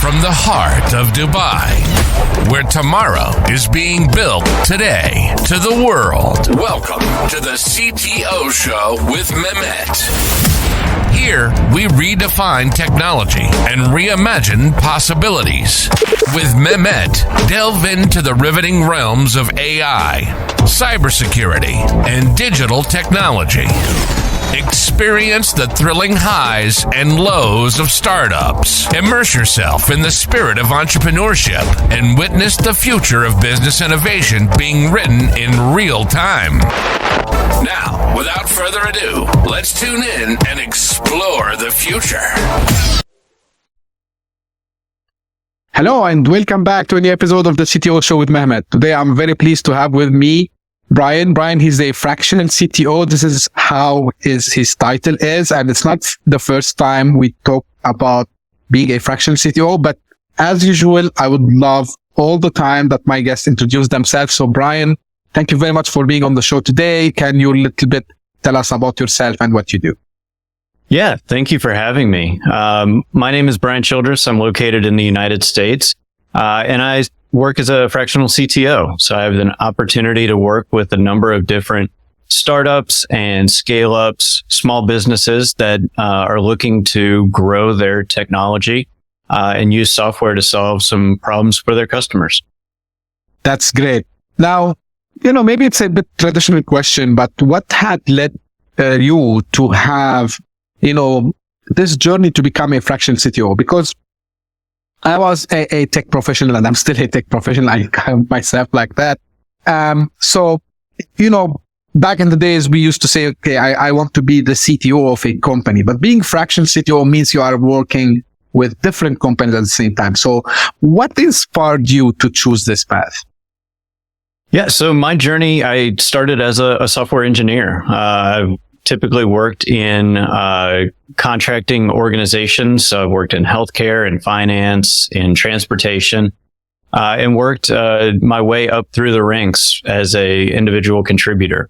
from the heart of Dubai, where tomorrow is being built today, to the world. Welcome to the CTO Show with Mehmet. Here, we redefine technology and reimagine possibilities. With Mehmet, delve into the riveting realms of AI, cybersecurity, and digital technology. Experience the thrilling highs and lows of startups. Immerse yourself in the spirit of entrepreneurship and witness the future of business innovation being written in real time. Now, without further ado, let's tune in and explore the future. Hello and welcome back to a new episode of the CTO Show with Mehmet. Today I'm very pleased to have with me Brian. Brian, he's a fractional CTO. This is how his title is, and it's not the first time we talk about being a fractional CTO, but as usual, I would love all the time that my guests introduce themselves. So Brian, thank you very much for being on the show today. Can you a little bit tell us about yourself and what you do? Yeah, thank you for having me. My name is Brian Childress. I'm located in the United States, and I work as a fractional CTO. So I have an opportunity to work with a number of different startups and scale-ups, small businesses that are looking to grow their technology and use software to solve some problems for their customers. That's great. Now, maybe it's a bit traditional question, but what had led you to have this journey to become a fractional CTO? Because I was a tech professional and I'm still a tech professional. I count myself like that. So, back in the days, we used to say, okay, I want to be the CTO of a company, but being fractional CTO means you are working with different companies at the same time. So what inspired you to choose this path? Yeah. So my journey, I started as a software engineer. I've typically worked in contracting organizations. So I've worked in healthcare and finance, in transportation, and worked my way up through the ranks as a individual contributor.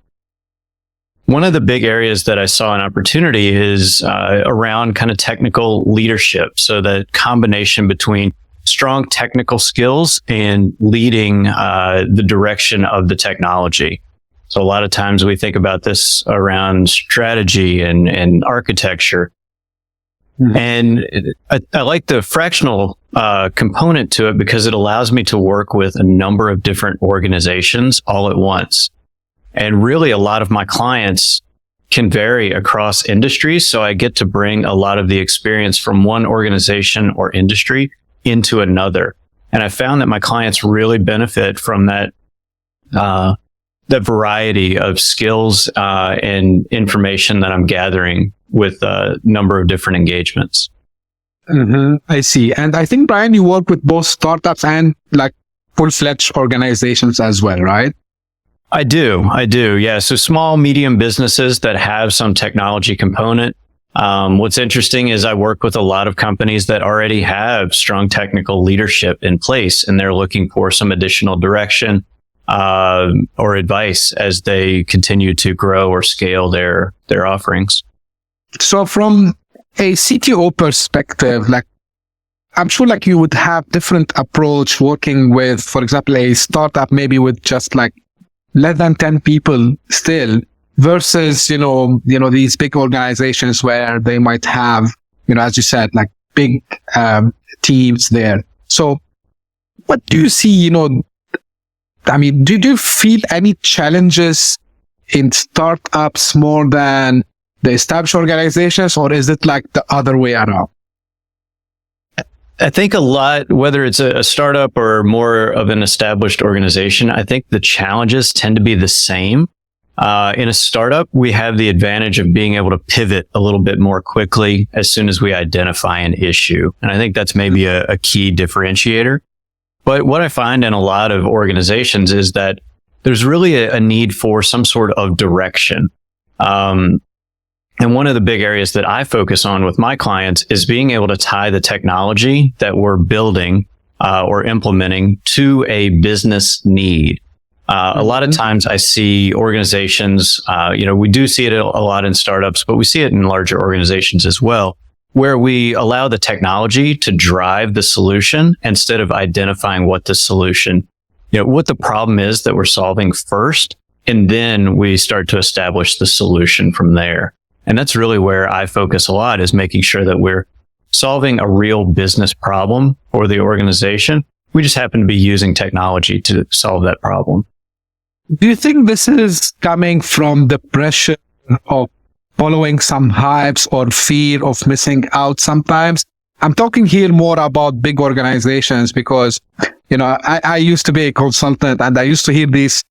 One of the big areas that I saw an opportunity is around kind of technical leadership. So the combination between strong technical skills and leading the direction of the technology. So a lot of times we think about this around strategy and architecture. Mm-hmm. And I like the fractional component to it because it allows me to work with a number of different organizations all at once. And really a lot of my clients can vary across industries. So I get to bring a lot of the experience from one organization or industry into another. And I found that my clients really benefit from that the variety of skills and information that I'm gathering with a number of different engagements. Mm-hmm. I see. And I think, Brian, you work with both startups and like full-fledged organizations as well, right? I do. Yeah. So small, medium businesses that have some technology component. What's interesting is I work with a lot of companies that already have strong technical leadership in place, and they're looking for some additional direction or advice as they continue to grow or scale their offerings. So from a CTO perspective, I'm sure you would have different approach working with, for example, a startup maybe with just less than 10 people still versus, these big organizations where they might have, as you said, big teams there. So what do you see, do you feel any challenges in startups more than the established organizations, or is it the other way around? I think a lot, whether it's a startup or more of an established organization, I think the challenges tend to be the same. In a startup, we have the advantage of being able to pivot a little bit more quickly as soon as we identify an issue. And I think that's maybe a key differentiator. But what I find in a lot of organizations is that there's really a need for some sort of direction. And one of the big areas that I focus on with my clients is being able to tie the technology that we're building or implementing to a business need. A lot of times I see organizations, we do see it a lot in startups, but we see it in larger organizations as well, where we allow the technology to drive the solution instead of identifying what the solution, what the problem is that we're solving first. And then we start to establish the solution from there. And that's really where I focus a lot, is making sure that we're solving a real business problem for the organization. We just happen to be using technology to solve that problem. Do you think this is coming from the pressure of following some hypes or fear of missing out sometimes? I'm talking here more about big organizations because, I used to be a consultant and I used to hear these,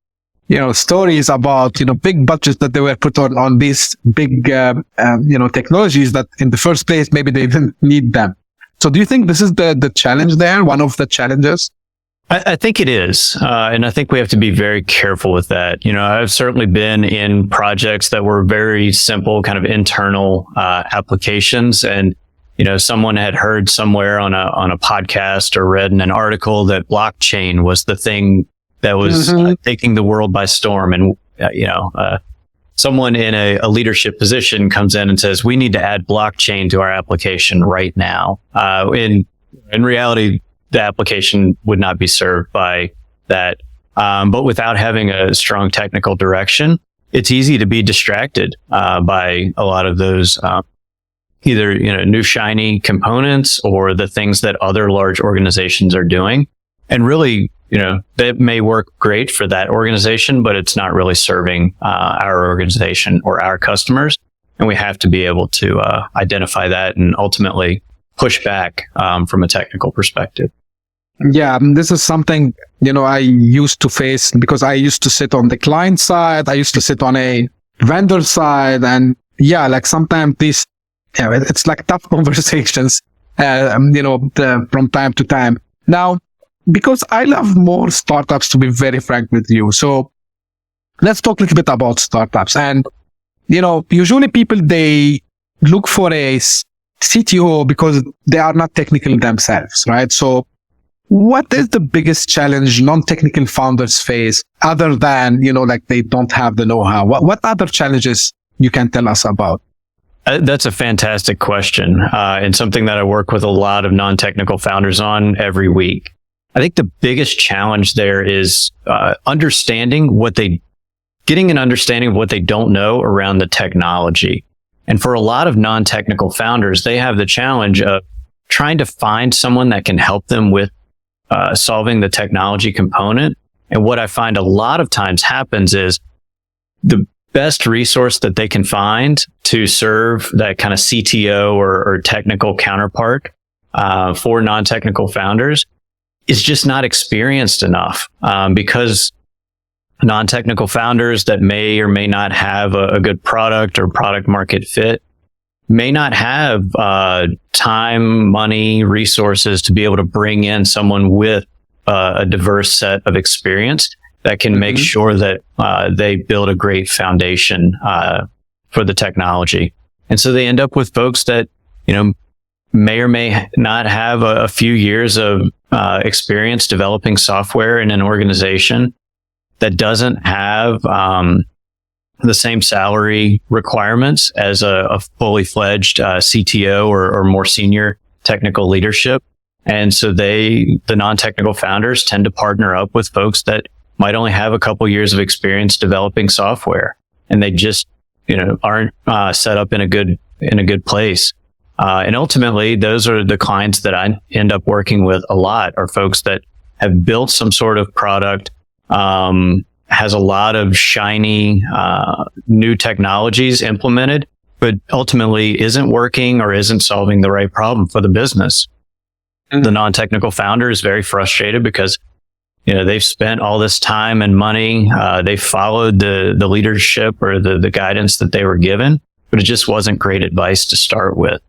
stories about, big budgets that they were put on these big, technologies that in the first place, maybe they didn't need them. So do you think this is the challenge there? One of the challenges? I think it is. And I think we have to be very careful with that. I've certainly been in projects that were very simple, kind of internal applications. And, someone had heard somewhere on a podcast or read in an article that blockchain was the thing that was taking the world by storm. And, someone in a leadership position comes in and says, we need to add blockchain to our application right now. In reality, the application would not be served by that. But without having a strong technical direction, it's easy to be distracted by a lot of those either new shiny components or the things that other large organizations are doing. And really, that may work great for that organization, but it's not really serving our organization or our customers. And we have to be able to identify that and ultimately push back from a technical perspective. Yeah, this is something, I used to face because I used to sit on the client side. I used to sit on a vendor side. And sometimes these, it's like tough conversations, from time to time. Now, because I love more startups, to be very frank with you. So let's talk a little bit about startups. And, usually people, they look for a CTO because they are not technical themselves, right? So what is the biggest challenge non-technical founders face other than, they don't have the know-how? What other challenges you can tell us about? That's a fantastic question, and something that I work with a lot of non-technical founders on every week. I think the biggest challenge there is getting an understanding of what they don't know around the technology. And for a lot of non-technical founders, they have the challenge of trying to find someone that can help them with solving the technology component. And what I find a lot of times happens is the best resource that they can find to serve that kind of CTO or technical counterpart for non-technical founders is just not experienced enough, because non-technical founders that may or may not have a good product or product market fit may not have time, money, resources to be able to bring in someone with a diverse set of experience that can make sure that they build a great foundation for the technology. And so they end up with folks that, may or may not have a few years of experience developing software in an organization that doesn't have the same salary requirements as a fully fledged CTO or more senior technical leadership. And so the non-technical founders tend to partner up with folks that might only have a couple years of experience developing software, and they just, aren't set up in a good place. And ultimately, those are the clients that I end up working with a lot, are folks that have built some sort of product, has a lot of shiny new technologies implemented, but ultimately isn't working or isn't solving the right problem for the business. The non-technical founder is very frustrated because they've spent all this time and money. They followed the leadership or the guidance that they were given, but it just wasn't great advice to start with.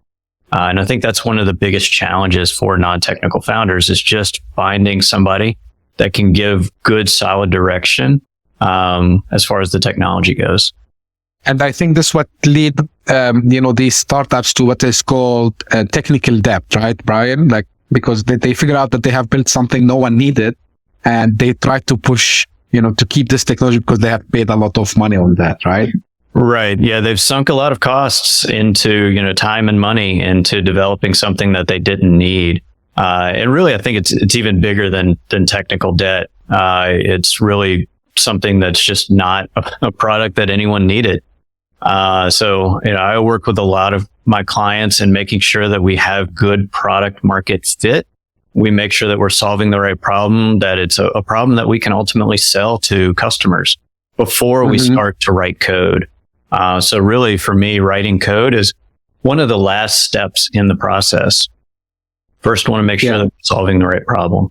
And I think that's one of the biggest challenges for non-technical founders, is just finding somebody that can give good, solid direction as far as the technology goes. And I think this what lead, these startups to what is called technical debt, right, Brian? Because they figure out that they have built something no one needed, and they try to push, to keep this technology because they have paid a lot of money on that, right? Right. Yeah. They've sunk a lot of costs into, time and money into developing something that they didn't need. And really, I think it's even bigger than technical debt. It's really something that's just not a product that anyone needed. So I work with a lot of my clients in making sure that we have good product market fit. We make sure that we're solving the right problem, that it's a problem that we can ultimately sell to customers before we start to write code. So really, for me, writing code is one of the last steps in the process. First, want to make sure that we're solving the right problem.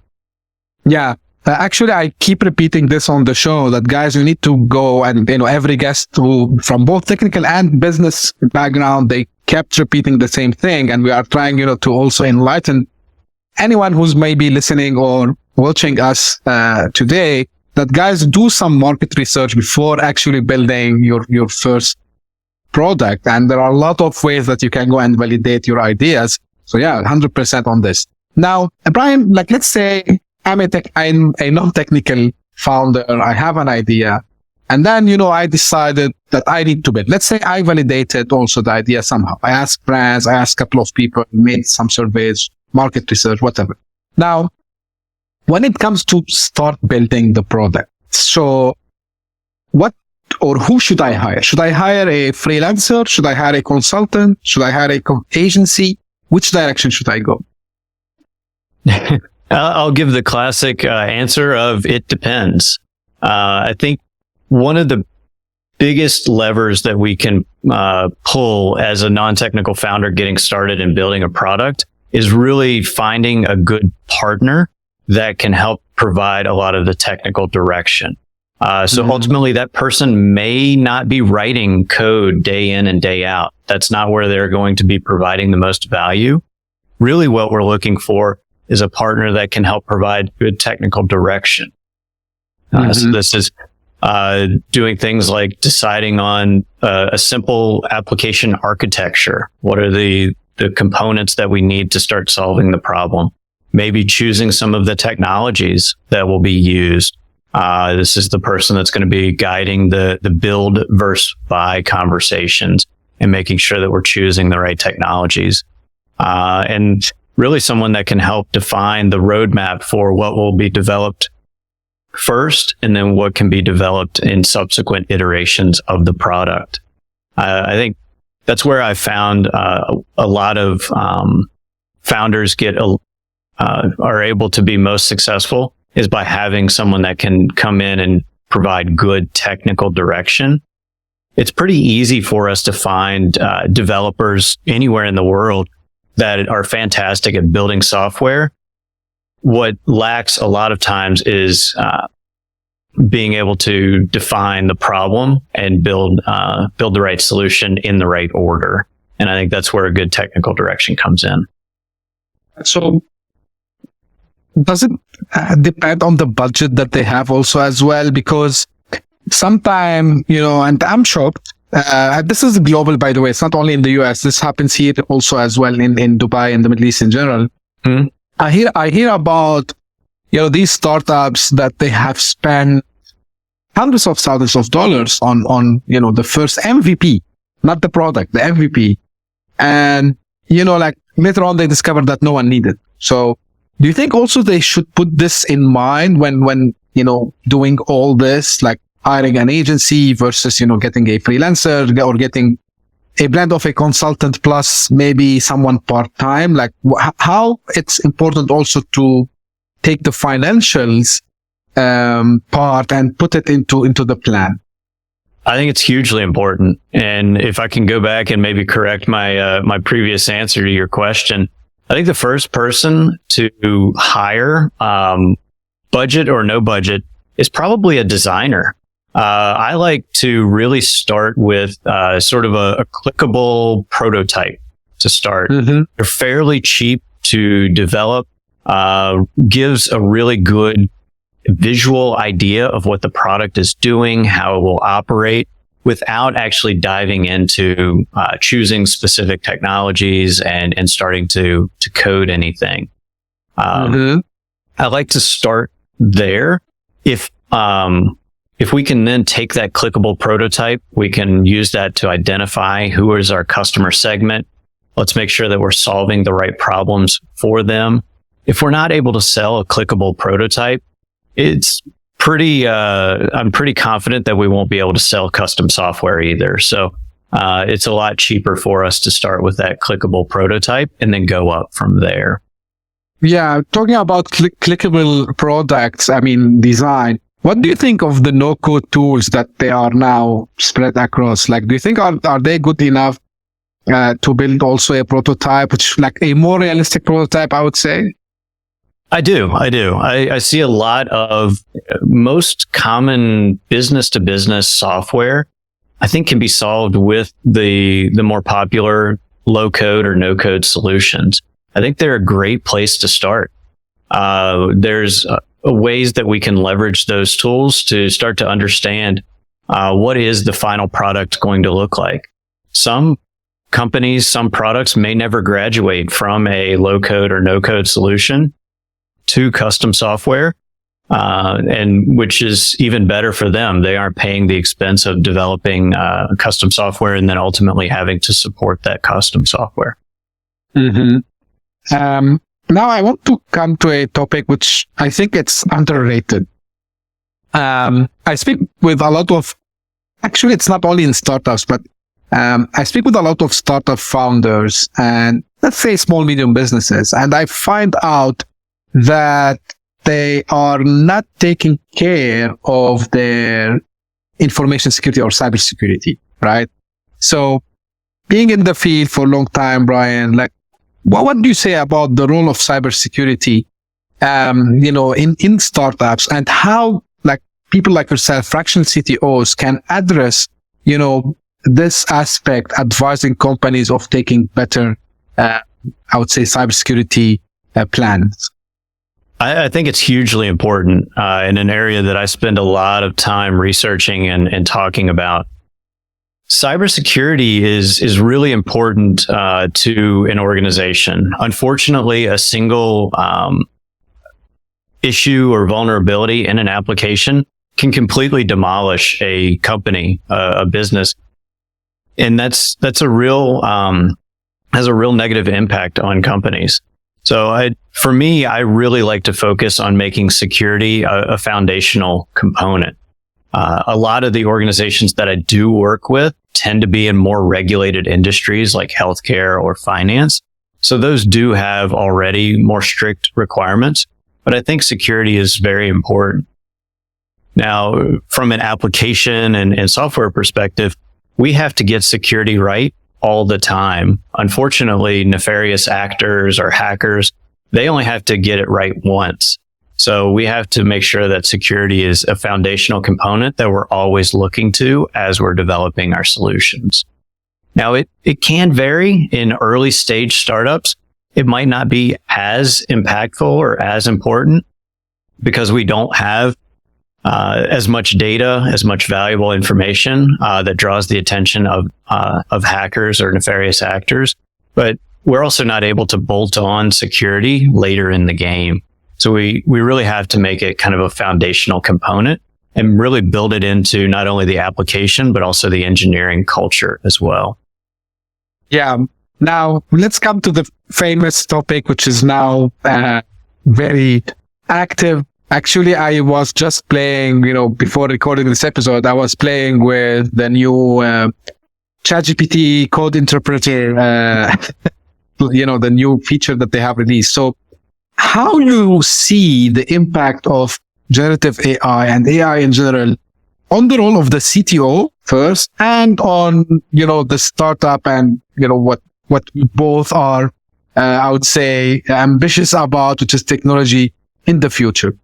Yeah. Actually, I keep repeating this on the show that, guys, you need to go and, every guest from both technical and business background, they kept repeating the same thing. And we are trying, to also enlighten anyone who's maybe listening or watching us today, that, guys, do some market research before actually building your first product. And there are a lot of ways that you can go and validate your ideas. So yeah, 100% on this. Now, Brian, let's say I'm a non-technical founder. I have an idea. And then, I decided that I need to build. Let's say I validated also the idea somehow. I asked brands, I asked a couple of people, made some surveys, market research, whatever. Now, when it comes to start building the product, so what or who should I hire? Should I hire a freelancer? Should I hire a consultant? Should I hire a agency? Which direction should I go? I'll give the classic answer of it depends. I think one of the biggest levers that we can pull as a non-technical founder getting started in building a product is really finding a good partner that can help provide a lot of the technical direction. So ultimately, that person may not be writing code day in and day out. That's not where they're going to be providing the most value. Really, what we're looking for is a partner that can help provide good technical direction. So this is doing things like deciding on a simple application architecture. What are the components that we need to start solving the problem? Maybe choosing some of the technologies that will be used. This is the person that's going to be guiding the build versus buy conversations and making sure that we're choosing the right technologies. And really someone that can help define the roadmap for what will be developed first and then what can be developed in subsequent iterations of the product. I think that's where I found a lot of founders are able to be most successful is by having someone that can come in and provide good technical direction. It's pretty easy for us to find developers anywhere in the world that are fantastic at building software. What lacks a lot of times is being able to define the problem and build the right solution in the right order. And I think that's where a good technical direction comes in. So does it depend on the budget that they have also as well? Because sometimes, and I'm shocked, this is global, by the way. It's not only in the US. This happens here also as well in Dubai and the Middle East in general. I hear about, these startups that they have spent hundreds of thousands of dollars on the first MVP, not the product, the MVP. And, later on they discovered that no one needed. So do you think also they should put this in mind when doing all this, like hiring an agency versus, getting a freelancer or getting a blend of a consultant plus maybe someone part-time? Like how it's important also to take the financials part and put it into the plan? I think it's hugely important. And if I can go back and maybe correct my previous answer to your question, I think the first person to hire, budget or no budget, is probably a designer. I like to really start with sort of a clickable prototype to start. They're fairly cheap to develop, gives a really good visual idea of what the product is doing, how it will operate, without actually diving into choosing specific technologies and starting to code anything. I like to start there. If If we can then take that clickable prototype, we can use that to identify who is our customer segment. Let's make sure that we're solving the right problems for them. If we're not able to sell a clickable prototype, it's I'm pretty confident that we won't be able to sell custom software either. So it's a lot cheaper for us to start with that clickable prototype and then go up from there. Yeah, talking about clickable products, design. What do you think of the no-code tools that they are now spread across? Like, do you think are they good enough to build also a prototype, which like a more realistic prototype, I would say? I do. I see a lot of most common business-to-business software, I think, can be solved with the more popular low-code or no-code solutions. I think they're a great place to start. There's ways that we can leverage those tools to start to understand what is the final product going to look like. Some companies, some products may never graduate from a low-code or no-code solution to custom software, and which is even better for them. They aren't paying the expense of developing custom software and then ultimately having to support that custom software. Mm-hmm. Now I want to come to a topic which I think it's underrated. I speak with a lot of, actually it's not only in startups, but I speak with a lot of startup founders and let's say small, medium businesses, and I find out that they are not taking care of their information security or cybersecurity, right? So being in the field for a long time, Brian, like, what do you say about the role of cybersecurity, in startups, and how like people like yourself, fractional CTOs, can address, this aspect, advising companies of taking better, I would say, cybersecurity plans? I think it's hugely important in an area that I spend a lot of time researching and talking about. Cybersecurity is really important to an organization. Unfortunately, a single issue or vulnerability in an application can completely demolish a company, a business, and that's a real has a real negative impact on companies. So for me, I really like to focus on making security a foundational component. A lot of the organizations that I do work with tend to be in more regulated industries like healthcare or finance. So those do have already more strict requirements, but I think security is very important. Now, from an application and software perspective, we have to get security right all the time. Unfortunately, nefarious actors or hackers, they only have to get it right once. So we have to make sure that security is a foundational component that we're always looking to as we're developing our solutions. Now, it can vary in early stage startups. It might not be as impactful or as important because we don't have as much data, as much valuable information that draws the attention of hackers or nefarious actors. But we're also not able to bolt on security later in the game. So we really have to make it kind of a foundational component and really build it into not only the application, but also the engineering culture as well. Yeah. Now let's come to the famous topic, which is now very active. Actually, I was just playing, before recording this episode, I was playing with the new ChatGPT code interpreter, the new feature that they have released. So how you see the impact of generative AI and AI in general on the role of the CTO first, and on, the startup and, what we both are, I would say, ambitious about, which is technology in the future?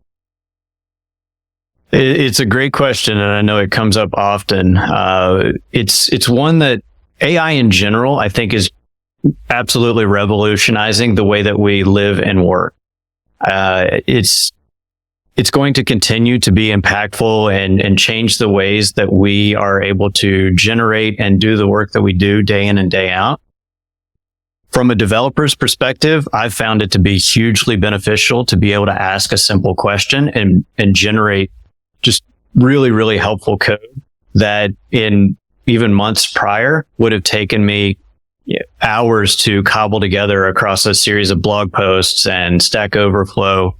It's a great question, and I know it comes up often. It's one that AI in general, I think, is absolutely revolutionizing the way that we live and work. It's going to continue to be impactful and change the ways that we are able to generate and do the work that we do day in and day out. From a developer's perspective, I've found it to be hugely beneficial to be able to ask a simple question and generate just really, really helpful code that in even months prior would have taken me hours to cobble together across a series of blog posts and Stack Overflow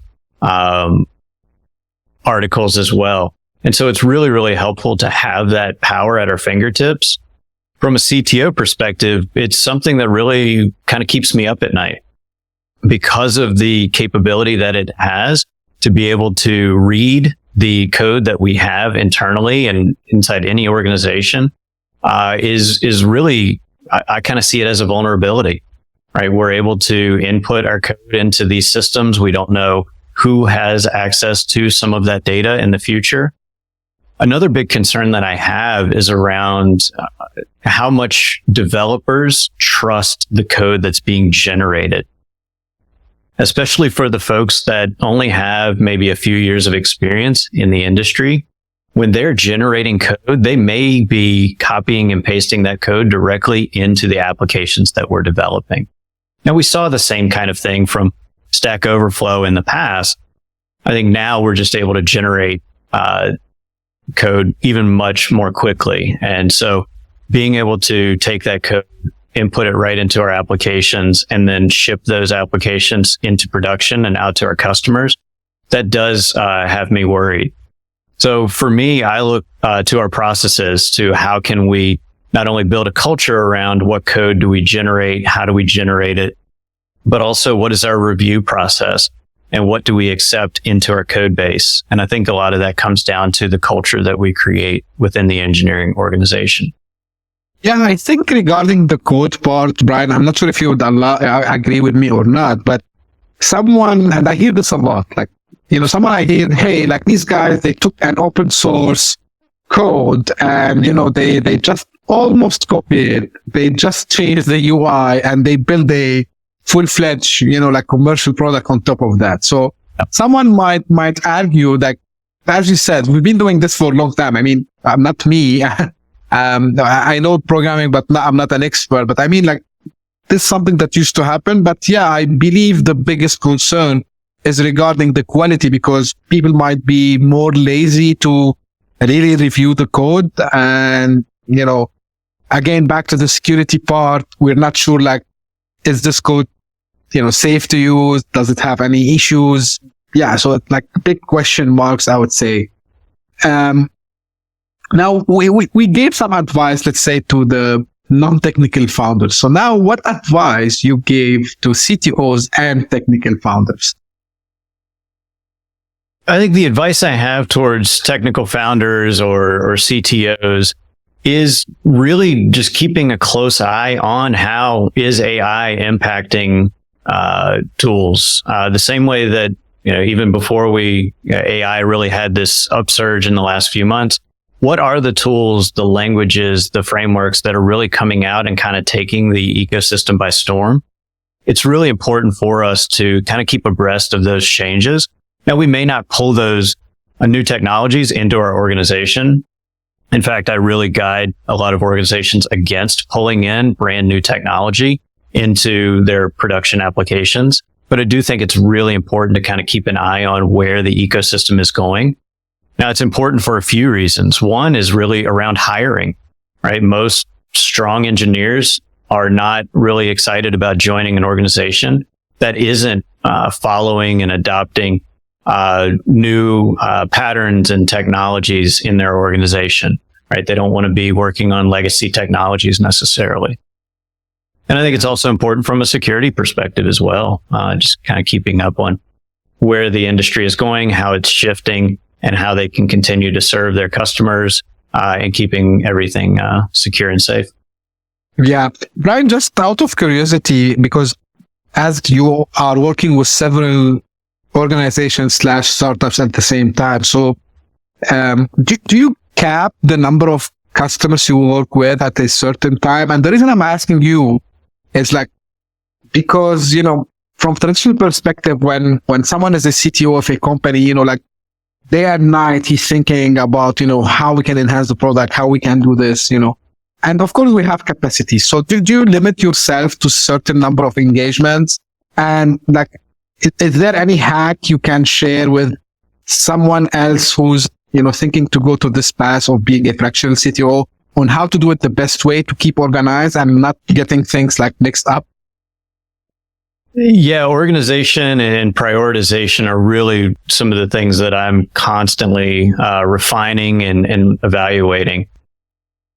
articles as well. And so it's really, really helpful to have that power at our fingertips. From a CTO perspective, it's something that really kind of keeps me up at night because of the capability that it has to be able to read the code that we have internally and inside any organization is really, I kind of see it as a vulnerability, right? We're able to input our code into these systems. We don't know who has access to some of that data in the future. Another big concern that I have is around how much developers trust the code that's being generated, especially for the folks that only have maybe a few years of experience in the industry. When they're generating code, they may be copying and pasting that code directly into the applications that we're developing. Now, we saw the same kind of thing from Stack Overflow in the past. I think now we're just able to generate code even much more quickly. And so being able to take that code, input it right into our applications, and then ship those applications into production and out to our customers, that does have me worried. So for me, I look to our processes to how can we not only build a culture around what code do we generate, how do we generate it, but also what is our review process and what do we accept into our code base. And I think a lot of that comes down to the culture that we create within the engineering organization. Yeah, I think regarding the code part, Brian, I'm not sure if you would agree with me or not, but someone, and I hear this a lot, like, someone I hear, hey, like these guys, they took an open source code and, they just almost copied, they just changed the UI and they build a full-fledged, like commercial product on top of that. So someone might argue that, as you said, we've been doing this for a long time. I mean, not me. I know programming, but I'm not an expert, but I mean, like, this is something that used to happen. But yeah, I believe the biggest concern is regarding the quality, because people might be more lazy to really review the code. And, again, back to the security part, we're not sure, like, is this code, safe to use? Does it have any issues? Yeah. So it's like big question marks, I would say. Now we gave some advice, let's say, to the non-technical founders. So now what advice you gave to CTOs and technical founders? I think the advice I have towards technical founders or CTOs is really just keeping a close eye on how is AI impacting tools. The same way that, even before AI really had this upsurge in the last few months, what are the tools, the languages, the frameworks that are really coming out and kind of taking the ecosystem by storm? It's really important for us to kind of keep abreast of those changes. Now, we may not pull those new technologies into our organization. In fact, I really guide a lot of organizations against pulling in brand new technology into their production applications. But I do think it's really important to kind of keep an eye on where the ecosystem is going. Now, it's important for a few reasons. One is really around hiring, right? Most strong engineers are not really excited about joining an organization that isn't following and adopting new patterns and technologies in their organization, right? They don't want to be working on legacy technologies necessarily. And I think it's also important from a security perspective as well, just kind of keeping up on where the industry is going, how it's shifting, and how they can continue to serve their customers and keeping everything secure and safe. Yeah. Brian, just out of curiosity, because as you are working with several organizations / startups at the same time, so do you cap the number of customers you work with at a certain time? And the reason I'm asking you is like, because, from traditional perspective, when someone is a CTO of a company, like day and night, he's thinking about, how we can enhance the product, how we can do this, and of course we have capacity. So do you limit yourself to certain number of engagements? And like, is there any hack you can share with someone else who's, thinking to go to this path of being a fractional CTO, on how to do it the best way to keep organized and not getting things like mixed up? Yeah, organization and prioritization are really some of the things that I'm constantly refining and evaluating.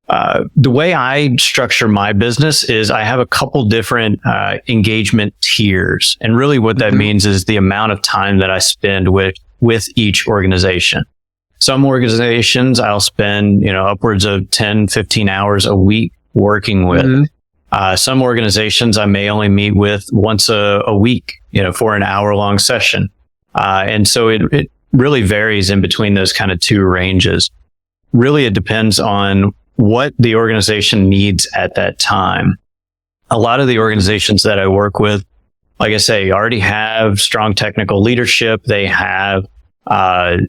The way I structure my business is I have a couple different engagement tiers. And really what that means is the amount of time that I spend with each organization. Some organizations I'll spend, upwards of 10, 15 hours a week working with. Some organizations I may only meet with once a week, for an hour-long session. And so it really varies in between those kind of two ranges. Really, it depends on what the organization needs at that time. A lot of the organizations that I work with, like I say, already have strong technical leadership. They have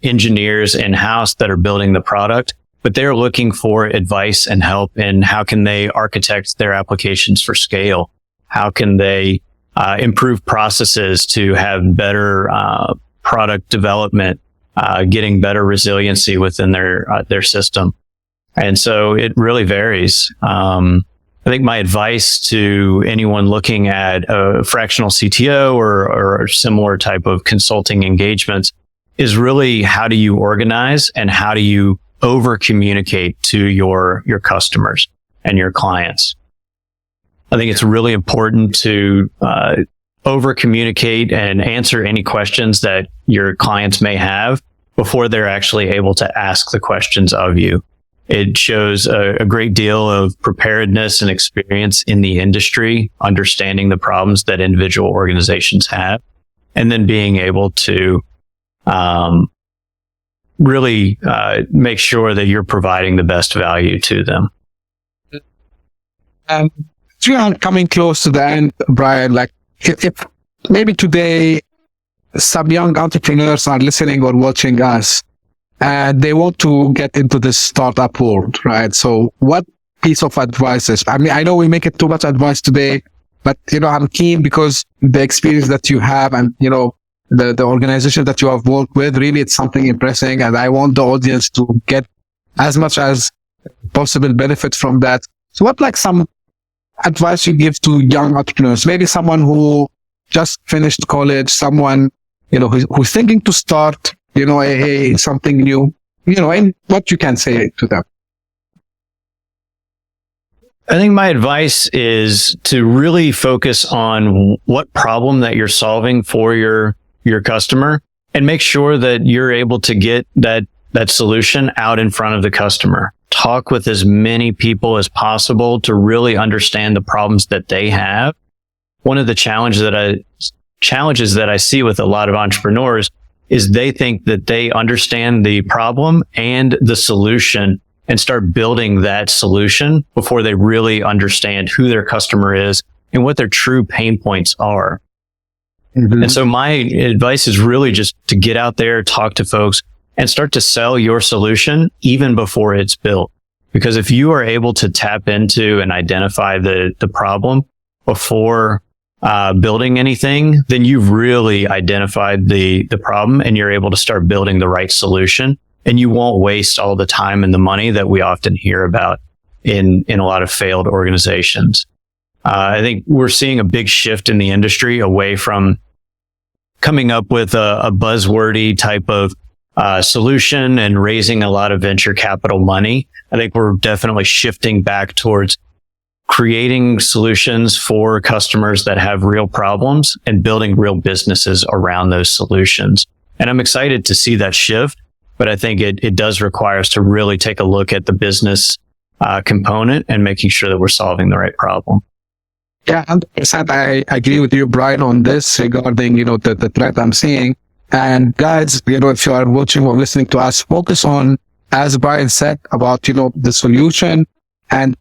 engineers in-house that are building the product, but they're looking for advice and help in how can they architect their applications for scale? How can they improve processes to have better product development, getting better resiliency within their system? And so it really varies. I think my advice to anyone looking at a fractional CTO or similar type of consulting engagements is really, how do you organize and how do you over communicate to your customers and your clients? I think it's really important to over communicate and answer any questions that your clients may have before they're actually able to ask the questions of you. It shows a great deal of preparedness and experience in the industry, understanding the problems that individual organizations have, and then being able to really make sure that you're providing the best value to them. We are coming close to the end, Brian. Like, if maybe today some young entrepreneurs are listening or watching us, and they want to get into this startup world, right? So what piece of advice is, I know we make it too much advice today, but, I'm keen because the experience that you have and, the organization that you have worked with, really it's something impressive. And I want the audience to get as much as possible benefit from that. So what, like, some advice you give to young entrepreneurs, maybe someone who just finished college, someone, who's thinking to start, something new, and what you can say to them? I think my advice is to really focus on what problem that you're solving for your customer, and make sure that you're able to get that solution out in front of the customer. Talk with as many people as possible to really understand the problems that they have. One of the challenges that I see with a lot of entrepreneurs is they think that they understand the problem and the solution and start building that solution before they really understand who their customer is and what their true pain points are. And so my advice is really just to get out there, talk to folks, and start to sell your solution even before it's built. Because if you are able to tap into and identify the problem before building anything, then you've really identified the problem and you're able to start building the right solution, and you won't waste all the time and the money that we often hear about in a lot of failed organizations. I think we're seeing a big shift in the industry away from coming up with a buzzwordy type of solution and raising a lot of venture capital money. I think we're definitely shifting back towards creating solutions for customers that have real problems and building real businesses around those solutions. And I'm excited to see that shift, but I think it does require us to really take a look at the business component and making sure that we're solving the right problem. Yeah, 100%. I agree with you, Brian, on this regarding, the threat I'm seeing. And guys, if you are watching or listening to us, focus on, as Brian said, about, the solution. And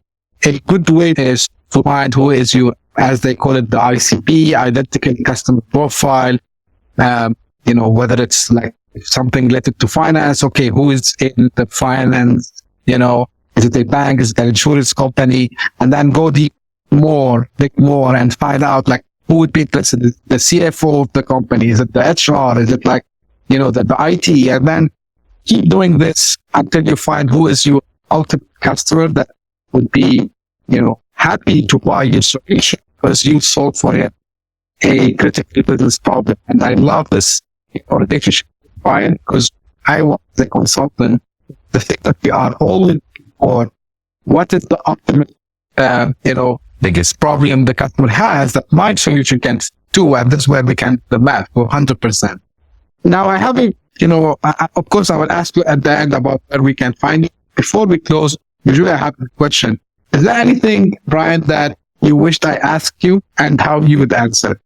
a good way is to find who is you, as they call it, the ICP, identical customer profile. Whether it's like something related to finance, okay, who is in the finance, is it a bank, is it an insurance company? And then go dig more and find out, like, who would be the CFO of the company? Is it the HR? Is it like, the IT? And then keep doing this until you find who is your ultimate customer that would be, happy to buy your solution because you solve for him a critical business problem. And I love this relationship with Brian because I was the consultant. The thing that we are all looking for, what is the ultimate, biggest problem the customer has that my solution can do, and this is where we can do the math for 100%. Now I have of course I will ask you at the end about where we can find it. Before we close, usually I have a question. Is there anything, Brian, that you wished I asked you and how you would answer?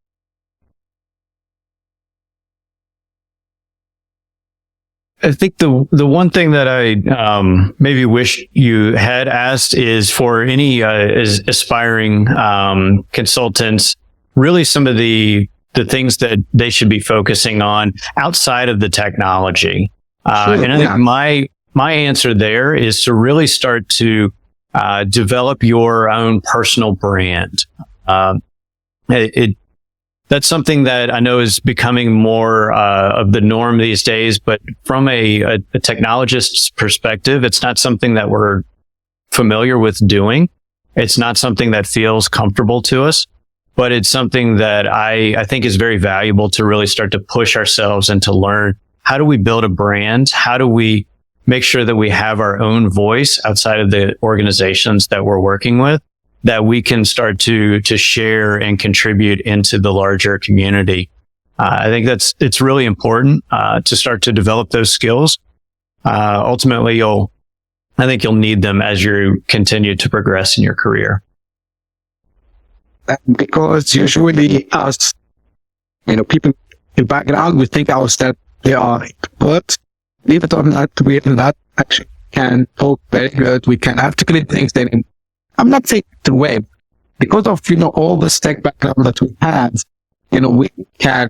I think the one thing that I maybe wish you had asked is for any aspiring consultants, really some of the things that they should be focusing on outside of the technology. Sure, and I think my answer there is to really start to develop your own personal brand. That's something that I know is becoming more of the norm these days, but from a technologist's perspective, it's not something that we're familiar with doing. It's not something that feels comfortable to us, but it's something that I think is very valuable to really start to push ourselves and to learn, how do we build a brand? How do we make sure that we have our own voice outside of the organizations that we're working with, that we can start to share and contribute into the larger community. I think it's really important to start to develop those skills. Ultimately, I think you'll need them as you continue to progress in your career. Because usually us, people in background, we think ourselves they are, but believe it or not, we are not actually can talk very good. We can articulate things. I'm not saying the way, because of, all the tech background that we have, we can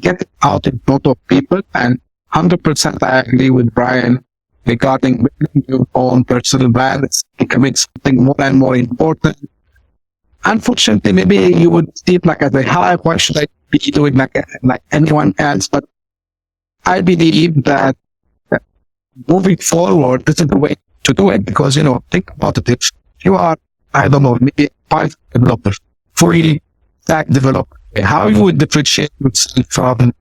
get it out in front of people, and 100% I agree with Brian regarding your own personal brand. It's becoming something more and more important. Unfortunately, maybe you would see it like as a hype. Why should I be doing like anyone else? But I believe that moving forward, this is the way to do it, because, think about it. If you are, I don't know, maybe 5 developers, 40 stack developers, how you would differentiate yourself from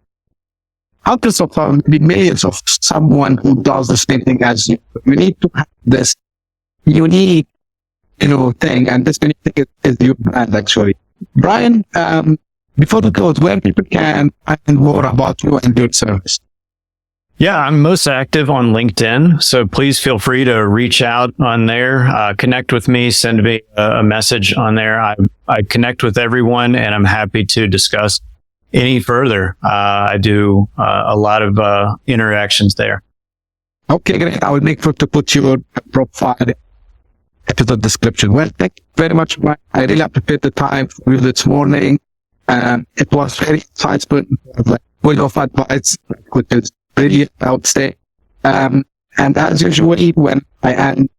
hundreds of maybe millions of someone who does the same thing as you? You need to have this unique, thing, and this unique thing is your brand, actually. Brian, before we close, where people can find more about you and your service? Yeah, I'm most active on LinkedIn, so please feel free to reach out on there, connect with me, send me a message on there. I connect with everyone, and I'm happy to discuss any further. I do a lot of interactions there. Okay, great. I will make sure to put your profile into the description. Well, thank you very much, Brian. I really appreciate the time for you this morning. It was very insightful, full of advice, which is brilliant, I would say. And as usual, when I end,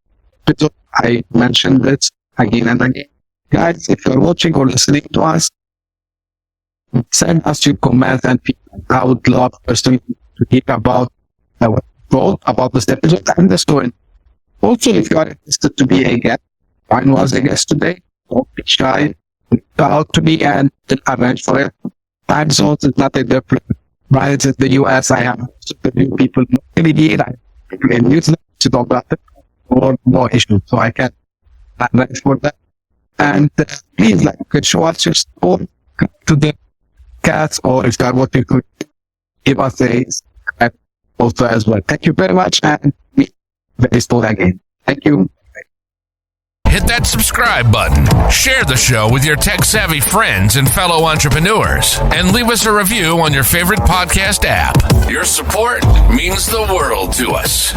I mention this again and again. Guys, if you're watching or listening to us, send us your comments and feedback. I would love personally to hear about our thought about this episode and the story. Also, if you are interested to be a guest, Brian was a guest today. Don't be shy. Reach out to me and arrange for it. Time zones is not a different. Brian's in the US. I have super new people every day. I in New Zealand to talk about it or more issues, so I can arrange for that. And please, could show us your support to the cast, or if that what you could give us a subscribe also as well. Thank you very much, and meet very soon again. Thank you. Hit that subscribe button, share the show with your tech-savvy friends and fellow entrepreneurs, and leave us a review on your favorite podcast app. Your support means the world to us.